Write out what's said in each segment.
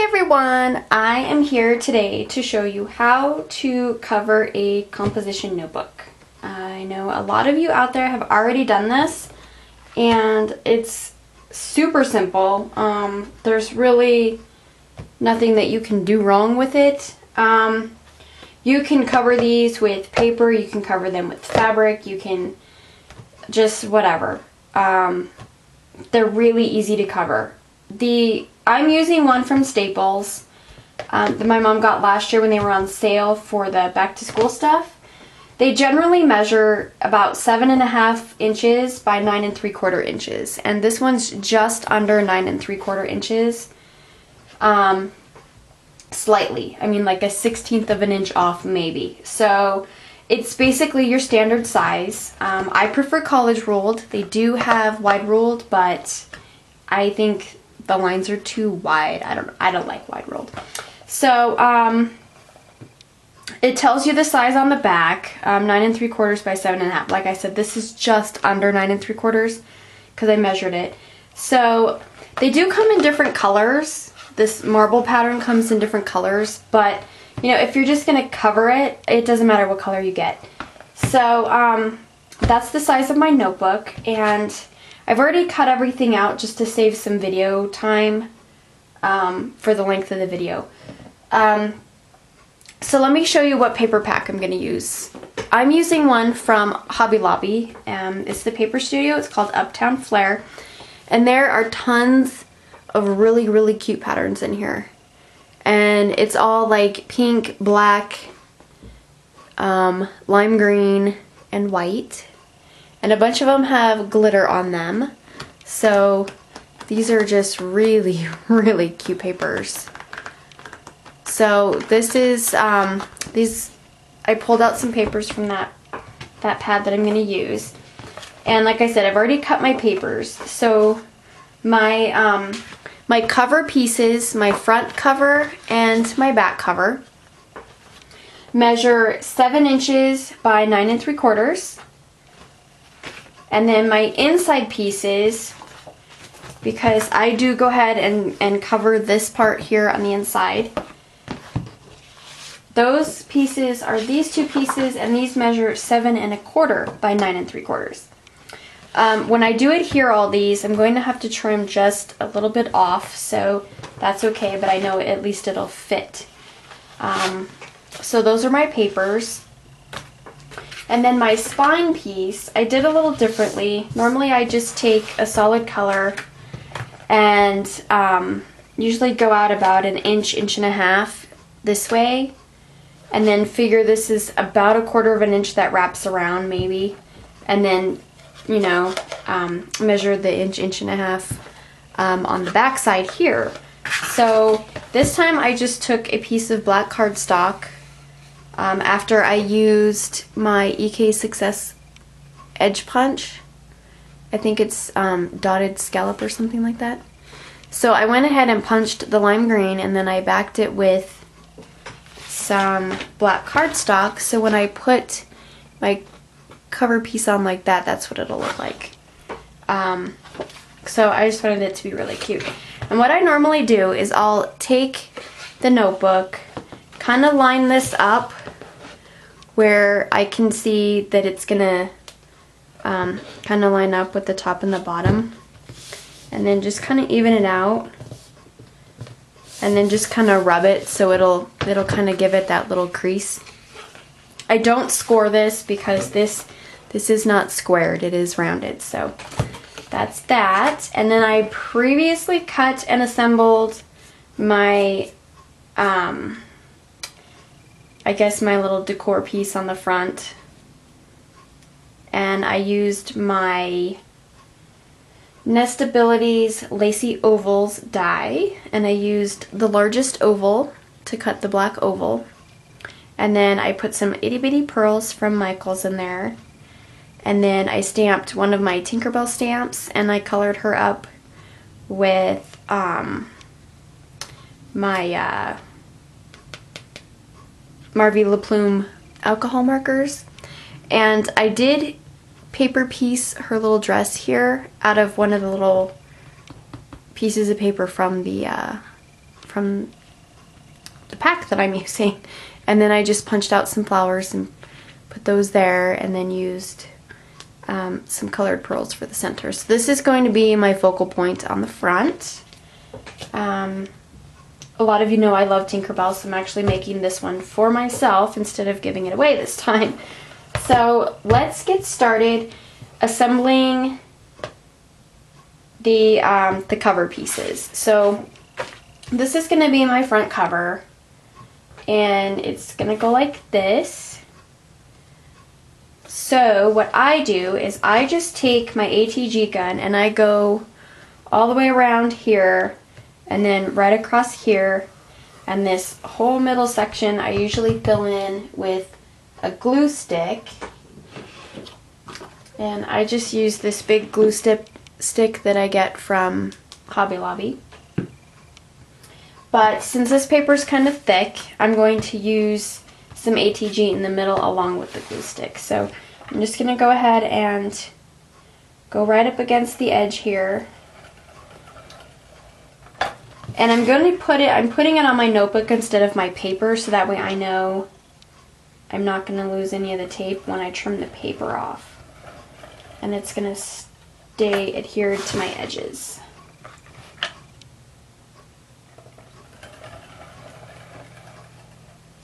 everyone, I am here today to show you how to cover a composition notebook. I know a lot of you out there have already done this and it's super simple. There's really nothing that you can do wrong with it. You can cover these with paper, you can cover them with fabric, you can just whatever. They're really easy to cover. I'm using one from Staples that my mom got last year when they were on sale for the back to school stuff. They generally measure about 7.5 inches by 9 3/4 inches, and this one's just under 9 3/4 inches. Slightly, I mean like a 1/16 of an inch off maybe. So it's basically your standard size. I prefer college ruled. They do have wide ruled, but I think the lines are too wide. I don't like wide ruled. So it tells you the size on the back, 9 3/4 by 7.5. Like I said, this is just under 9 3/4 because I measured it. So they do come in different colors. This marble pattern comes in different colors, but you know, if you're just gonna cover it, it doesn't matter what color you get. So that's the size of my notebook, and I've already cut everything out just to save some video time for the length of the video. So let me show you what paper pack I'm gonna use. I'm using one from Hobby Lobby. It's the Paper Studio. It's called Uptown Flair, and there are tons of really cute patterns in here. And it's all like pink, black, lime green, and white. And a bunch of them have glitter on them. So these are just really cute papers. So this is, I pulled out some papers from that pad that I'm going to use. And like I said, I've already cut my papers. So my cover pieces, my front cover and my back cover, measure 7 inches by 9 3/4. And then my inside pieces, because I do go ahead and cover this part here on the inside, those pieces are these two pieces, and these measure 7 1/4 by 9 3/4. When I do adhere all these, I'm going to have to trim just a little bit off, so that's okay, but I know at least it'll fit. So those are my papers. And then my spine piece, I did a little differently. Normally I just take a solid color and usually go out about an inch, 1.5 inches this way, and then figure this is about 1/4 of an inch that wraps around maybe, and then you know, measure the inch, 1.5 inches on the back side here. So this time I just took a piece of black cardstock after I used my EK Success Edge Punch. I think it's dotted scallop or something like that. So I went ahead and punched the lime green, and then I backed it with some black cardstock, so when I put my cover piece on like that, that's what it'll look like. So I just wanted it to be really cute. And what I normally do is I'll take the notebook, kind of line this up where I can see that it's gonna kind of line up with the top and the bottom, and then just kind of even it out, and then just kind of rub it so it'll kind of give it that little crease. I don't score this because this is not squared, it is rounded. So that's that. And then I previously cut and assembled my, I guess my little decor piece on the front. And I used my Nestabilities Lacy Ovals die, and I used the largest oval to cut the black oval. And then I put some itty bitty pearls from Michaels in there. And then I stamped one of my Tinkerbell stamps, and I colored her up with my Marvy La Plume alcohol markers. And I did paper piece her little dress here out of one of the little pieces of paper from the from the pack that I'm using. And then I just punched out some flowers and put those there, and then used some colored pearls for the center. So this is going to be my focal point on the front. A lot of you know I love Tinkerbell, so I'm actually making this one for myself instead of giving it away this time. So let's get started assembling the cover pieces. So this is going to be my front cover, and it's going to go like this. So what I do is I just take my ATG gun and I go all the way around here and then right across here, and this whole middle section I usually fill in with a glue stick. And I just use this big glue stick that I get from Hobby Lobby. But since this paper is kind of thick, I'm going to use some ATG in the middle along with the glue stick. So I'm just going to go ahead and go right up against the edge here. And I'm putting it on my notebook instead of my paper, so that way I know I'm not going to lose any of the tape when I trim the paper off. And it's going to stay adhered to my edges.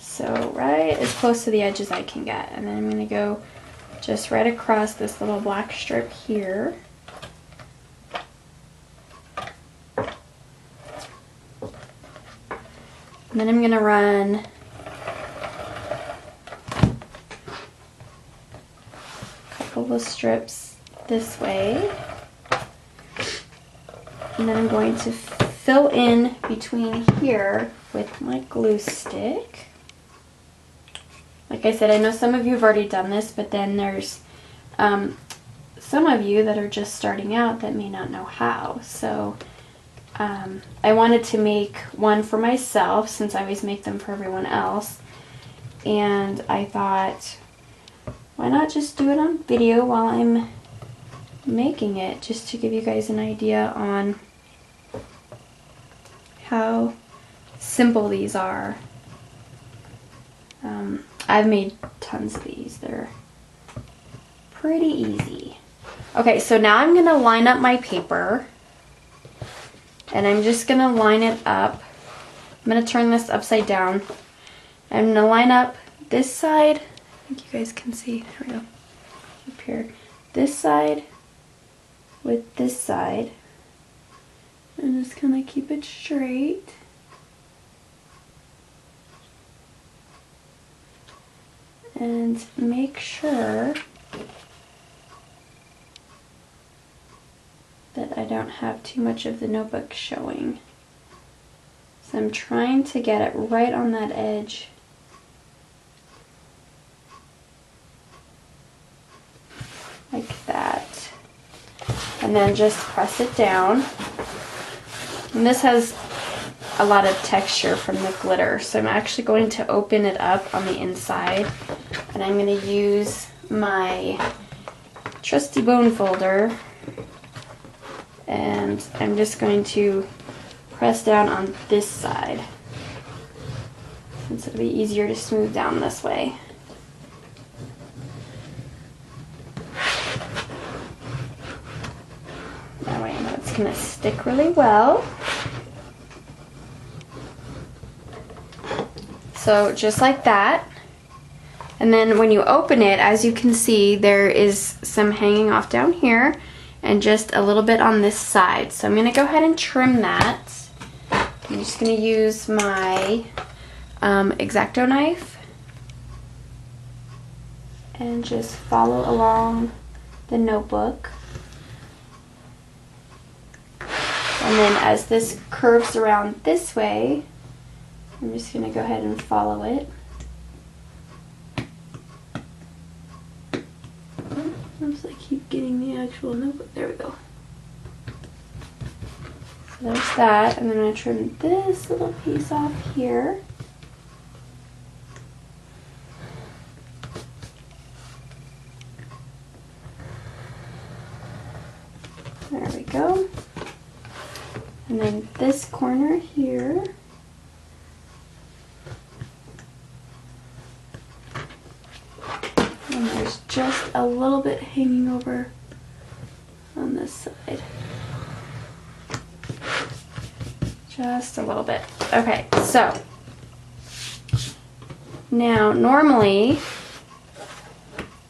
So right as close to the edge as I can get. And then I'm going to go just right across this little black strip here. And then I'm going to run a couple of strips this way. And then I'm going to fill in between here with my glue stick. Like I said, I know some of you have already done this, but then there's some of you that are just starting out that may not know how. So I wanted to make one for myself since I always make them for everyone else. And I thought, why not just do it on video while I'm making it, just to give you guys an idea on how simple these are. I've made tons of these. They're pretty easy. Okay, so now I'm going to line up my paper. And I'm just going to line it up. I'm going to turn this upside down. I'm going to line up this side. I think you guys can see. There we go. Up here. This side with this side. I'm just going to keep it straight. And make sure that I don't have too much of the notebook showing. So I'm trying to get it right on that edge. Like that. And then just press it down. And this has a lot of texture from the glitter, so I'm actually going to open it up on the inside, and I'm going to use my trusty bone folder, and I'm just going to press down on this side since it'll be easier to smooth down this way. That way I know it's going to stick really well. So just like that. And then when you open it, as you can see, there is some hanging off down here and just a little bit on this side. So I'm going to go ahead and trim that. I'm just going to use my X-Acto knife and just follow along the notebook. And then as this curves around this way, I'm just going to go ahead and follow it. Oops, I keep getting the actual notebook. There we go. So there's that. And then I'm going to trim this little piece off here. There we go. And then this corner here. a little bit hanging over on this side. Just a little bit. Okay, so now normally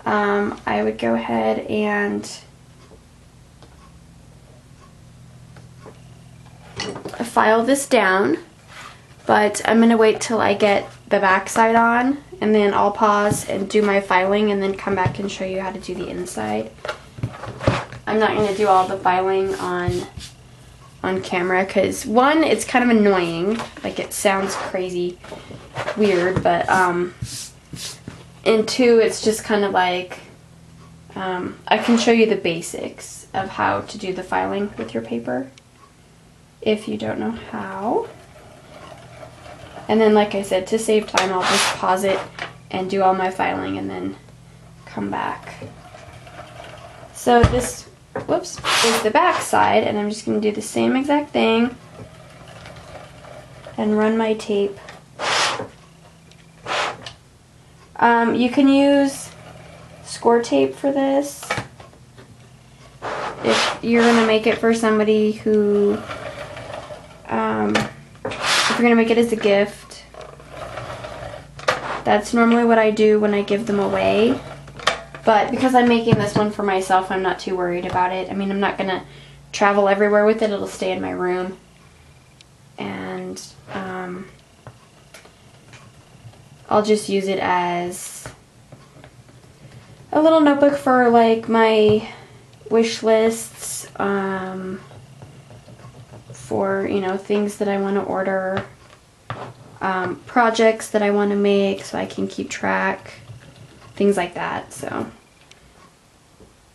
I would go ahead and file this down, but I'm going to wait till I get the back side on, and then I'll pause and do my filing and then come back and show you how to do the inside. I'm not going to do all the filing on camera because, one, it's kind of annoying, like it sounds crazy weird, but and two, it's just kind of like I can show you the basics of how to do the filing with your paper if you don't know how. And then, like I said, to save time, I'll just pause it and do all my filing and then come back. So this, whoops, is the back side, and I'm just going to do the same exact thing and run my tape. You can use score tape for this if you're going to make it for somebody who, if you're going to make it as a gift. That's normally what I do when I give them away. But because I'm making this one for myself, I'm not too worried about it. I mean, I'm not going to travel everywhere with it. It'll stay in my room. And I'll just use it as a little notebook for like my wish lists, for, you know, things that I want to order, projects that I want to make so I can keep track, things like that. So,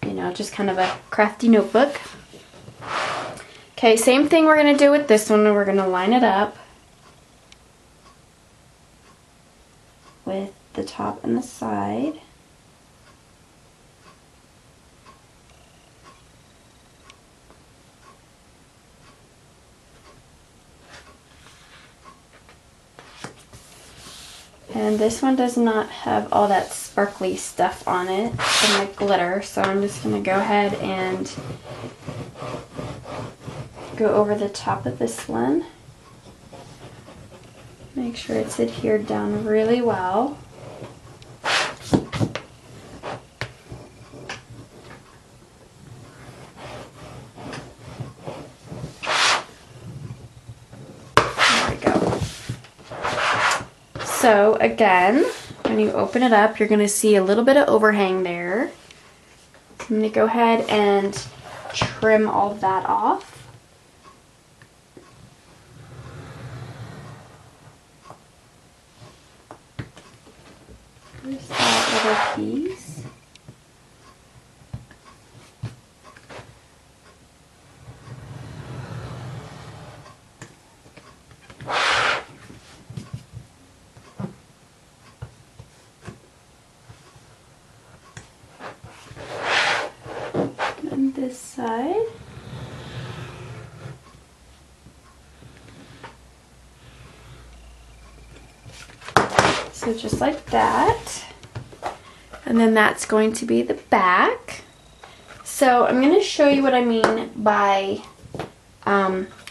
you know, just kind of a crafty notebook. Okay, same thing we're going to do with this one. We're going to line it up with the top and the side. And this one does not have all that sparkly stuff on it and the glitter, so I'm just going to go ahead and go over the top of this one. Make sure it's adhered down really well. There we go. So again, when you open it up, you're going to see a little bit of overhang there. I'm going to go ahead and trim all of that off. There's that little piece. And this side. So just like that. And then that's going to be the back. So I'm going to show you what I mean by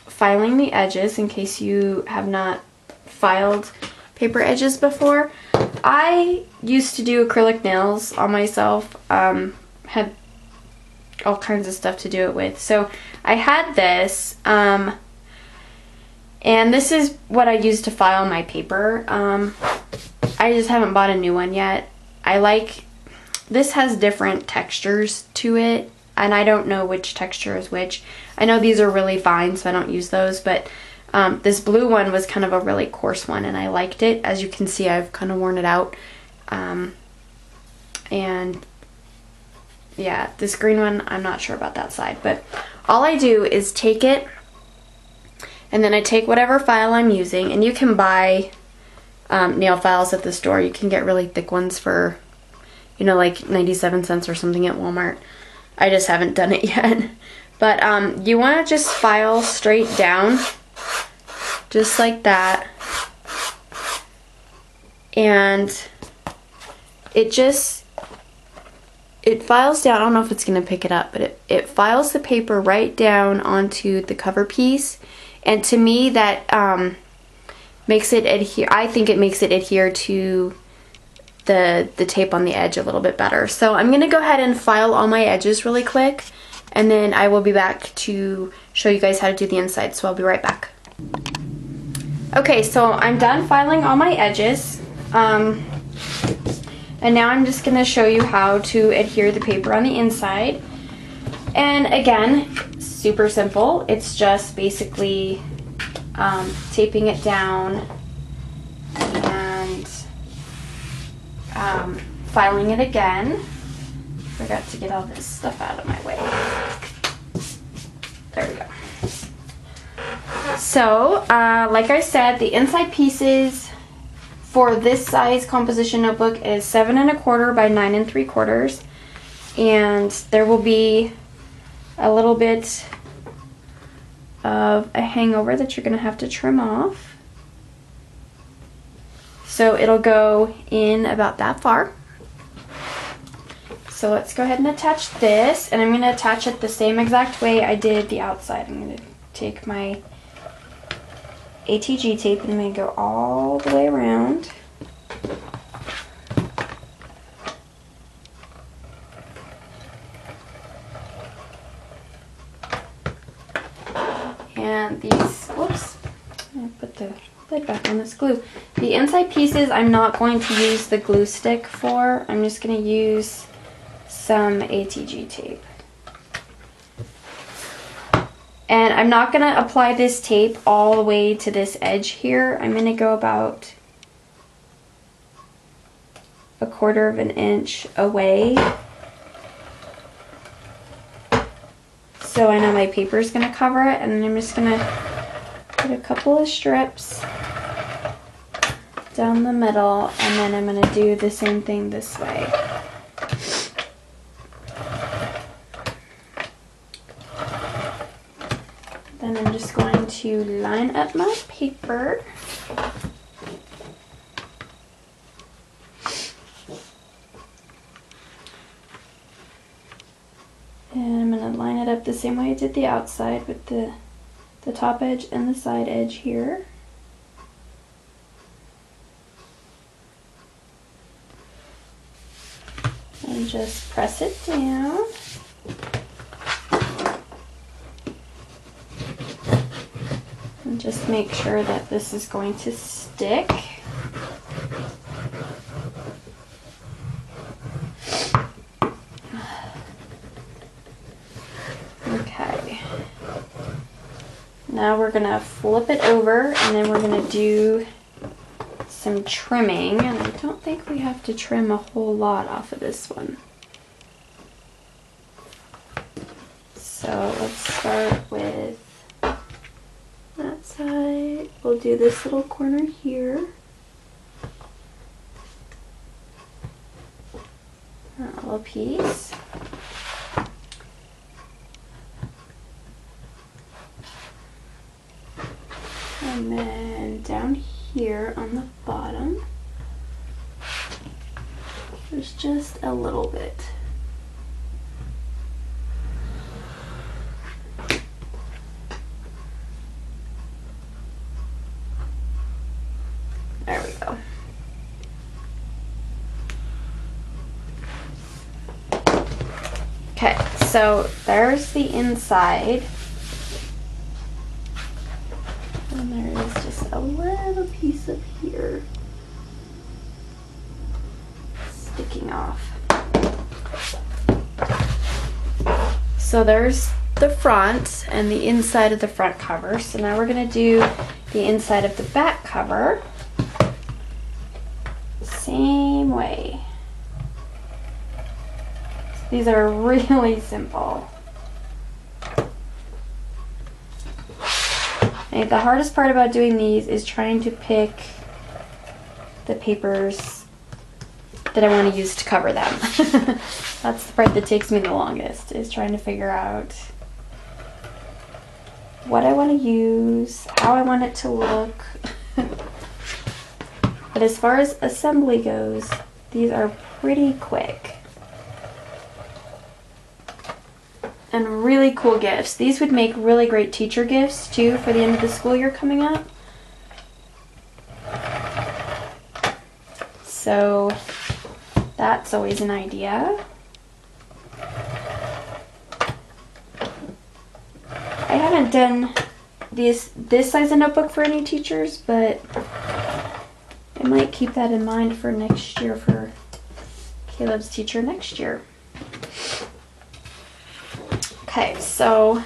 filing the edges in case you have not filed paper edges before. I used to do acrylic nails on myself. Had all kinds of stuff to do it with. So I had this. And this is what I use to file my paper. I just haven't bought a new one yet. This has different textures to it, and I don't know which texture is which. I know these are really fine, so I don't use those, but this blue one was kind of a really coarse one, and I liked it. As you can see, I've kind of worn it out. And yeah, this green one, I'm not sure about that side, but all I do is take it, and then I take whatever file I'm using, and you can buy nail files at the store. You can get really thick ones for, you know, like 97 cents or something at Walmart. I just haven't done it yet. But you want to just file straight down, just like that. And it it files down. I don't know if it's going to pick it up, but it files the paper right down onto the cover piece. And to me, that makes it adhere. I think it makes it adhere to the tape on the edge a little bit better. So I'm going to go ahead and file all my edges really quick, and then I will be back to show you guys how to do the inside. So I'll be right back. Okay, so I'm done filing all my edges. And now I'm just going to show you how to adhere the paper on the inside. And again, super simple. It's just basically taping it down and filing it again. Forgot to get all this stuff out of my way. There we go. So, like I said, the inside pieces for this size composition notebook is 7 1/4 by 9 3/4, and there will be a little bit of a hangover that you're going to have to trim off. So it'll go in about that far. So let's go ahead and attach this, and I'm going to attach it the same exact way I did the outside. I'm going to take my ATG tape and I'm going to go all the way around. And these, whoops, I put the lid back on this glue. The inside pieces I'm not going to use the glue stick for. I'm just going to use some ATG tape. And I'm not going to apply this tape all the way to this edge here. I'm going to go about 1/4 of an inch away, so I know my paper is going to cover it, and then I'm just going to put a couple of strips down the middle, and then I'm going to do the same thing this way. Then I'm just going to line up my paper. And I'm going to line it up the same way I did the outside with the top edge and the side edge here. And just press it down. And just make sure that this is going to stick. Okay. Now we're going to flip it over, and then we're going to do some trimming. And I don't think we have to trim a whole lot off of this one. So let's start with that side. We'll do this little corner here. A little piece. And then down here on the bottom, there's just a little bit. There we go. Okay, so there's the inside. And there is just a little piece up here sticking off. So there's the front and the inside of the front cover. So now we're going to do the inside of the back cover. Same way. These are really simple. And the hardest part about doing these is trying to pick the papers that I want to use to cover them. That's the part that takes me the longest, is trying to figure out what I want to use, how I want it to look. But as far as assembly goes, these are pretty quick. and really cool gifts. These would make really great teacher gifts too for the end of the school year coming up. So that's always an idea. I haven't done this size of notebook for any teachers, but I might keep that in mind for next year for Caleb's teacher next year. Okay, so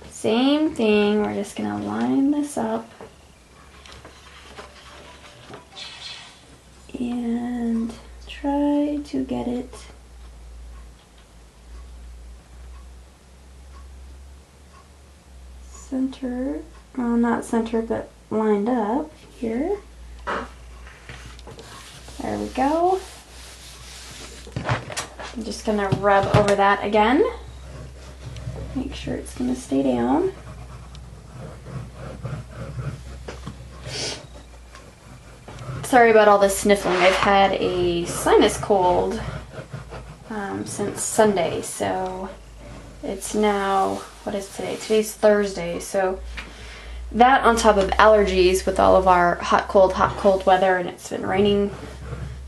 same thing. We're just gonna line this up and try to get it centered. Well, not centered, but lined up here. There we go. I'm just gonna rub over that again. Make sure it's gonna stay down. Sorry about all this sniffling. I've had a sinus cold since Sunday, so it's now, what is today? Today's Thursday, so that on top of allergies with all of our hot, cold weather, and it's been raining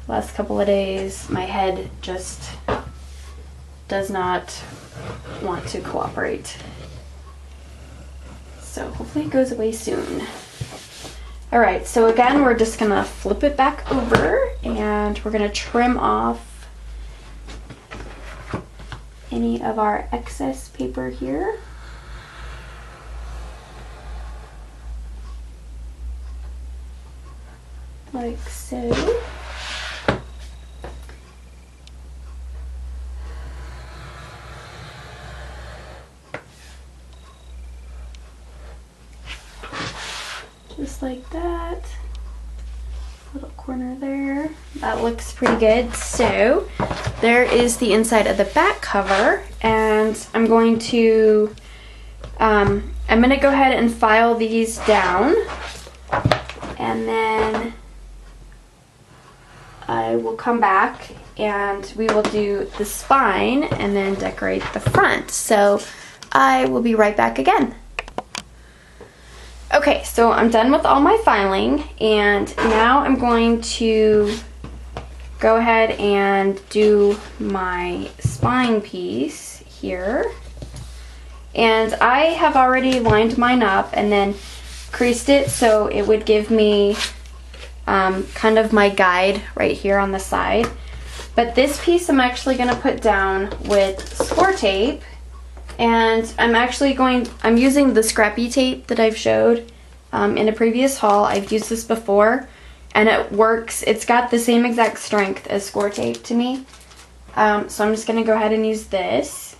the last couple of days, my head just does not want to cooperate. So hopefully it goes away soon. Alright, so again, we're just gonna flip it back over and we're gonna trim off any of our excess paper here. Like so. Just like that. Little corner there. That looks pretty good. So there is the inside of the back cover, and I'm going to go ahead and file these down, and then I will come back and we will do the spine and then decorate the front. So I will be right back again. Okay, so I'm done with all my filing, and now I'm going to go ahead and do my spine piece here. And I have already lined mine up and then creased it so it would give me kind of my guide right here on the side. But this piece I'm actually going to put down with score tape. And I'm using the scrappy tape that I've showed in a previous haul. I've used this before and it works. It's got the same exact strength as score tape to me. So I'm just going to go ahead and use this.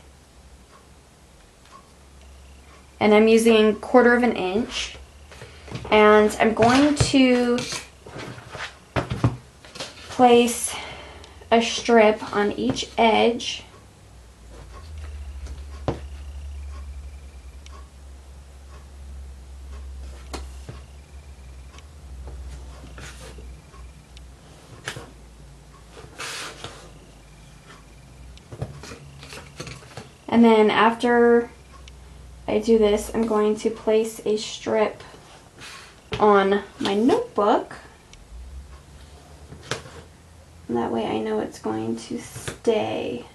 And I'm using 1/4 inch. And I'm going to place a strip on each edge. And then after I do this, I'm going to place a strip on my notebook. And that way I know it's going to stay.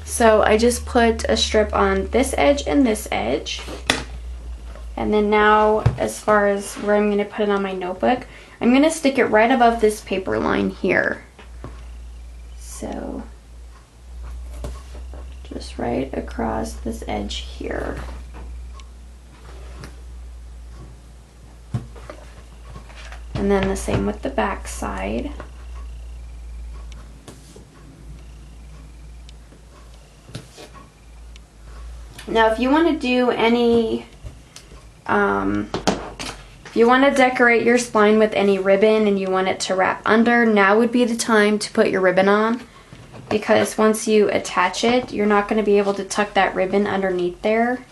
So I just put a strip on this edge and this edge. And then now, as far as where I'm going to put it on my notebook, I'm going to stick it right above this paper line here. So just right across this edge here. And then the same with the back side. Now if you want to do any, if you want to decorate your spine with any ribbon and you want it to wrap under, now would be the time to put your ribbon on. Because once you attach it, you're not going to be able to tuck that ribbon underneath there.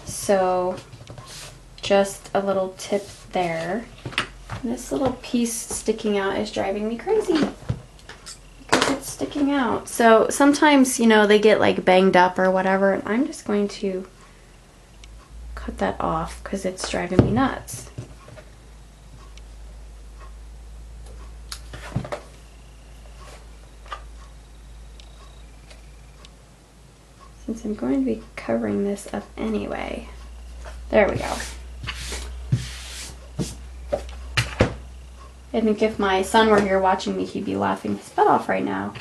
So just a little tip there. And this little piece sticking out is driving me crazy because it's sticking out. So sometimes, you know, they get like banged up or whatever, and I'm just going to cut that off because it's driving me nuts. Since I'm going to be covering this up anyway. There we go. I think if my son were here watching me, he'd be laughing his butt off right now.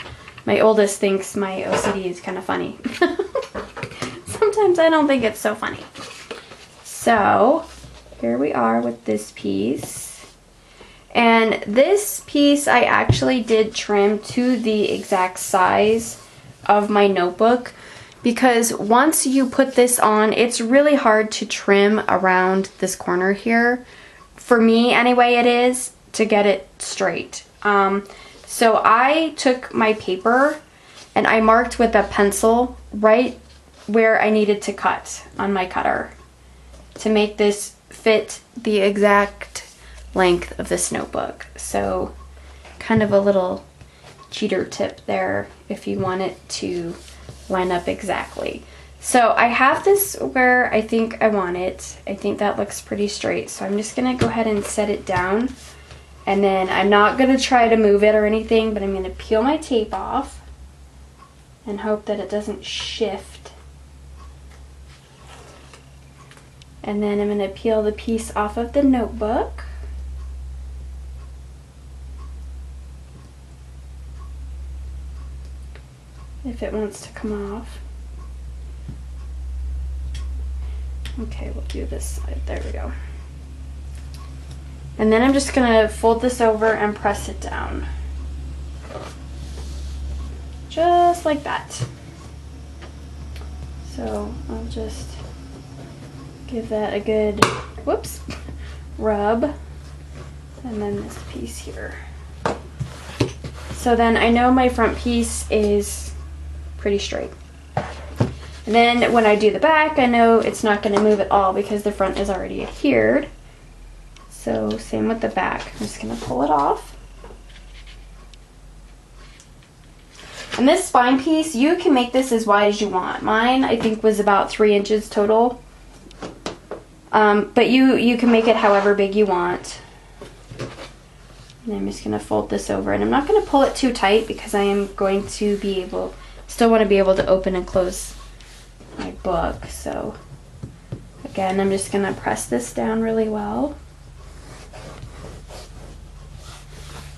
My oldest thinks my OCD is kind of funny. Sometimes I don't think it's so funny. So, here we are with this piece. And this piece I actually did trim to the exact size of my notebook, because once you put this on, it's really hard to trim around this corner here. For me, anyway, it is, to get it straight. So I took my paper and I marked with a pencil right where I needed to cut on my cutter to make this fit the exact length of this notebook. So kind of a little cheater tip there if you want it to line up exactly. So I have this where I think I want it. I think that looks pretty straight. So I'm just gonna go ahead and set it down. And then I'm not gonna try to move it or anything, but I'm gonna peel my tape off and hope that it doesn't shift. And then I'm gonna peel the piece off of the notebook. If it wants to come off. Okay, we'll do this side. There we go. And then I'm just gonna fold this over and press it down. Just like that. So I'll just give that a good, whoops, rub. And then this piece here. So then I know my front piece is pretty straight. And then when I do the back, I know it's not gonna move at all because the front is already adhered. So same with the back. I'm just gonna pull it off. And this spine piece, you can make this as wide as you want. Mine, I think, was about 3 inches total. But you can make it however big you want. And I'm just gonna fold this over, and I'm not gonna pull it too tight because I am going to be able, still want to be able to open and close my book. So again, I'm just gonna press this down really well.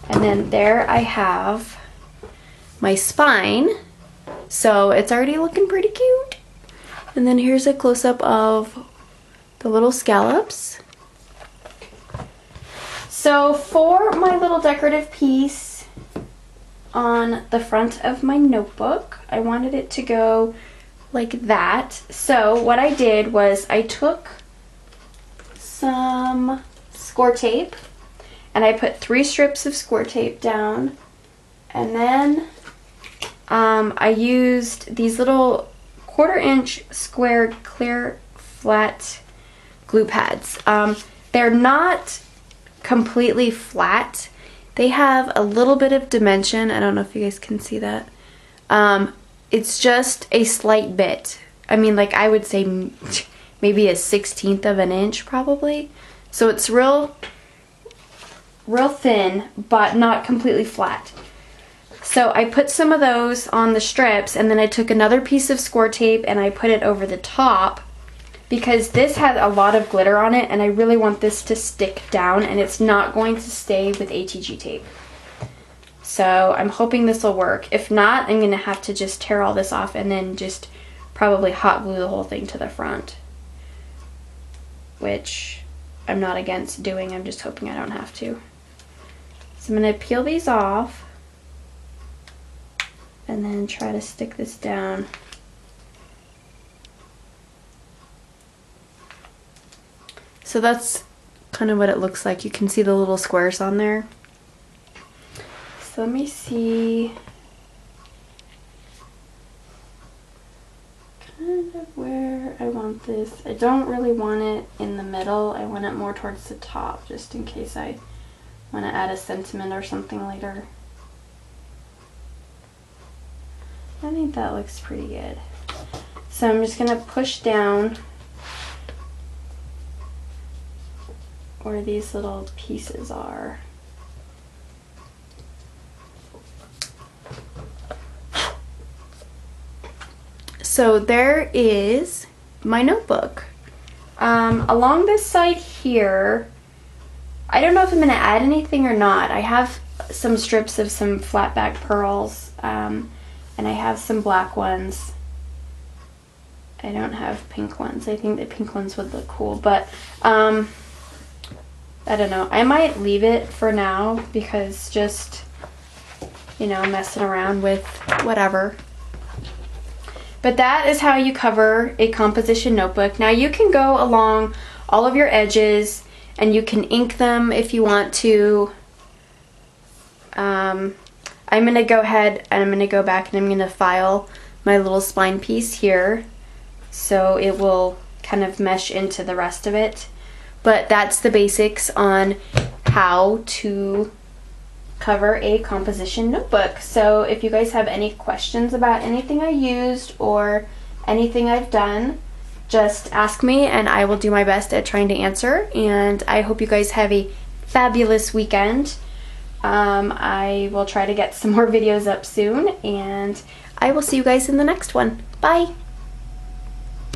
And then there I have my spine. So it's already looking pretty cute. And then here's a close-up of the little scallops. So for my little decorative piece on the front of my notebook, I wanted it to go like that. So what I did was I took some score tape and I put 3 strips of score tape down, and then I used these little 1/4 inch square clear flat glue pads. They're not completely flat. They have a little bit of dimension. I don't know if you guys can see that. It's just a slight bit. I mean, like, I would say maybe a 1/16 of an inch probably. So it's real thin, but not completely flat. So I put some of those on the strips, and then I took another piece of score tape and I put it over the top because this had a lot of glitter on it and I really want this to stick down, and it's not going to stay with ATG tape. So I'm hoping this will work. If not, I'm gonna have to just tear all this off and then just probably hot glue the whole thing to the front, which I'm not against doing. I'm just hoping I don't have to. So I'm gonna peel these off and then try to stick this down. So that's kind of what it looks like. You can see the little squares on there. So let me see kind of where I want this. I don't really want it in the middle. I want it more towards the top, just in case I want to add a sentiment or something later. I think that looks pretty good. So I'm just gonna push down where these little pieces are. So there is my notebook. Along this side here, I don't know if I'm going to add anything or not. I have some strips of some flat back pearls, and I have some black ones. I don't have pink ones. I think the pink ones would look cool, but I don't know. I might leave it for now because just, you know, messing around with whatever. But that is how you cover a composition notebook. Now you can go along all of your edges and you can ink them if you want to. I'm going to go ahead and I'm going to go back and I'm going to file my little spine piece here so it will kind of mesh into the rest of it. But that's the basics on how to cover a composition notebook. So if you guys have any questions about anything I used or anything I've done, just ask me and I will do my best at trying to answer. And I hope you guys have a fabulous weekend. I will try to get some more videos up soon and I will see you guys in the next one. Bye!